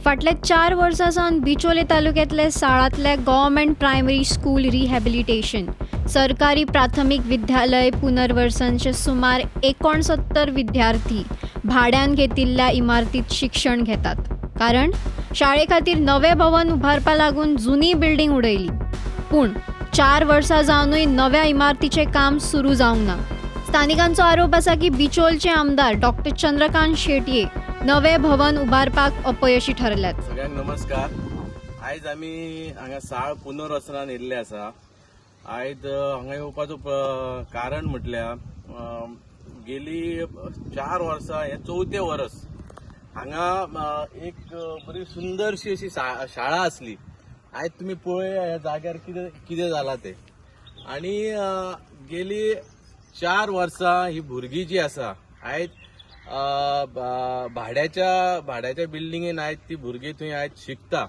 फाटल्या 4 वर्सांसावन बिचोले तालुक्यातले साळातले government primary school rehabilitation सरकारी प्राथमिक विद्यालय पुनर्वसनचे सुमार 69 विद्यार्थी भाड्यान घेतिल्ल्या इमारतीत शिक्षण घेतात. कारण शाळे खातीर नवे भवन उभारपा लागून जुनी बिल्डिंग उडयली. पूण 4 वर्सां जावनूय नव्या इमारतीचें काम सुरू जावंक ना. स्थानिकांचो आरोप आसा की बिचोलचे आमदार डॉक्टर चंद्रकांत शेटये नवे भवन उबारपाक अपयशी ठरल्यात. सगळ्यांक नमस्कार. आयज आमी हांगा साळ पुनर्वसनान येयल्ले आसा. आयज हांगा येवपाचो कारण म्हटल्यार गेली 4 वर्सां हे 4थें वर्स हांगा एक बरी सुंदरशी अशी शाळा आसली. आयज तुमी पळया ह्या जाग्यार कितें जालां तें. आनी गेली 4 वर्सां ही भुरगीं जी आसा आयज भाड्याच्या बिल्डिंगेन आयज ती भुरगीं थंय आयज शिकता.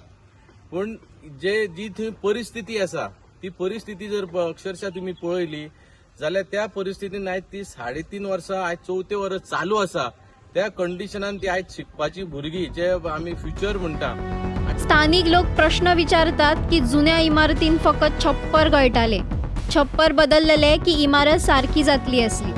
पूण जी थंय परिस्थिती आसा ती परिस्थिती जर अक्षरशः तुम्ही पळयली जाल्यार त्या परिस्थितीन आयज ती 3.5 वर्सां आयज 4थें वर्स चालू आसा. त्या कंडिशनान ती आयज शिकपाची भुरगीं जे आमी फ्युचर म्हणटा. स्थानिक लोक प्रश्न विचारतात की जुन्या इमारतीन फकत छप्पर गळटाले, छप्पर बदललेले की इमारत सारकी जातली असली,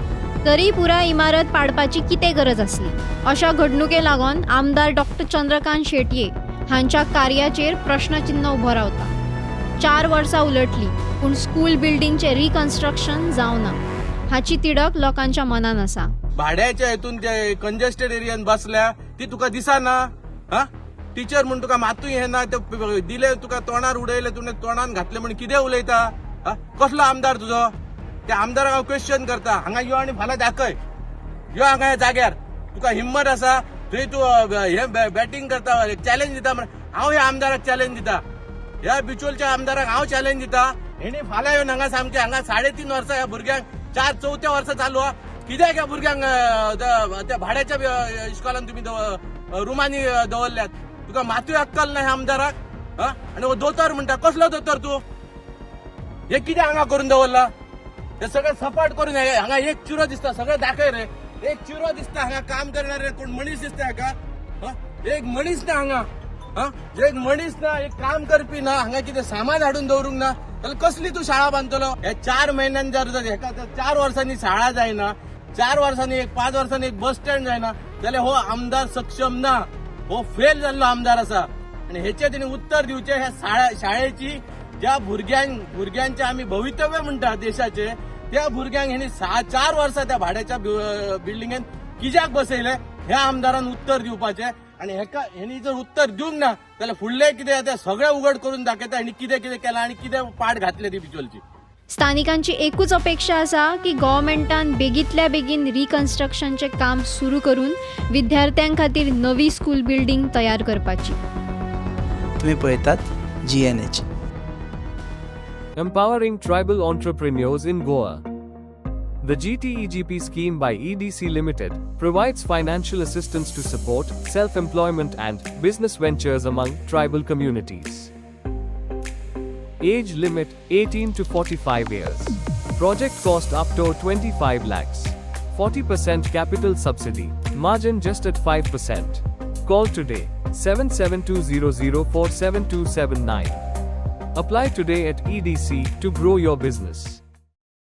तरी पुरा इमारत पाडपाची कितें गरज असली. अशा घडणुके लागून आमदार डॉक्टर चंद्रकांत शेटये हांच्या कार्याचेर प्रश्नचिन्ह उबो रावता. 4 वर्सां उलटली पूण स्कूल बिल्डिंगचे रिकन्स्ट्रक्शन जावना हाची तिडक लोकांच्या मनान आसा. भाड्याच्या हेतून ते कंजेस्टेड एरियान बसल्या ती तुका दिसना. टीचर म्हण तुका मातूय हे ना ते दिले तुका तोंडार उडयले तुवें तोंडान घातले म्हण कितें उलयता. कसलो आमदार तुजो. त्या आमदाराक हांव क्वेश्चन करता. हांगा यो आनी फाल्यां दाखय. यो हांगा ह्या जाग्यार तुका हिम्मत आसा थंय तूं हे बॅटिंग करता चॅलेंज दिता. हांव ह्या आमदाराक चॅलेंज दिता. ह्या बिचोलच्या आमदाराक हांव चॅलेंज दिता. हेणी फाल्यां येवन हांगा सामकें हांगा 3.5 वर्सां ह्या भुरग्यांक 4-4थें वर्स चालू आहा. कित्याक ह्या भुरग्यांक त्या भाड्याच्या इस्कॉलान तुमी रुमांनी दवरल्यात. तुका मातूय अक्कल ना ह्या आमदाराक. आनी हो दोतोर म्हणटा कसलो दोतोर तूं. हे कितें हांगा करून दवरला. हे सगळें सपाट करून हांगा एक चिरो दिसता. सगळें दाखय रे. एक चिरो दिसता हांगा काम करणारे कोण मनीस दिसता हाका. एक मनीस ना हांगा. एक मनीस ना एक काम करपी ना. हांगा कितें सामान हाडून दवरूंक ना जाल्यार कसली तूं शाळा बांदतलो. हे 4 म्हयन्यान जर हेका 4 वर्सांनी शाळा जायना, 4 वर्सांनी 5 वर्सांनी एक बस स्टँड जायना जाल्यार हो आमदार सक्षम ना. हो फेल जाल्लो आमदार आसा. आनी हेचे तिणें उत्तर दिवचें ह्या शाळेची ज्या भुरग्यांचे आमी भवितव्य म्हणटा देशाचे त्या भुरग्यांक हेणी 4 वर्सां त्या भाड्याच्या बिल्डिंगेन कित्याक बसयले ह्या आमदारान उत्तर दिवपाचें. आनी हेणी जर उत्तर दिवंक ना जाल्यार फुडलें कितें ते सगळें उघड करून दाखयता हेणी कितें कितें केलां आनी कितें पाड घातले ती बिचोलची. स्थानिकांची एकूच अपेक्षा आसा की गव्हर्मेंटान बेगींतल्या बेगीन रिकन्स्ट्रक्शनचे काम सुरू करून विद्यार्थ्यां खातीर नवी स्कूल बिल्डिंग तयार करपाची. तुम्ही पळयतात GNH. Empowering tribal entrepreneurs in Goa. The GTEGP scheme by EDC Limited provides financial assistance to support self-employment and business ventures among tribal communities. Age limit 18 to 45 years. Project cost up to 25 lakhs. 40% capital subsidy. Margin just at 5%. Call today 7720047279. Apply today at EDC to grow your business.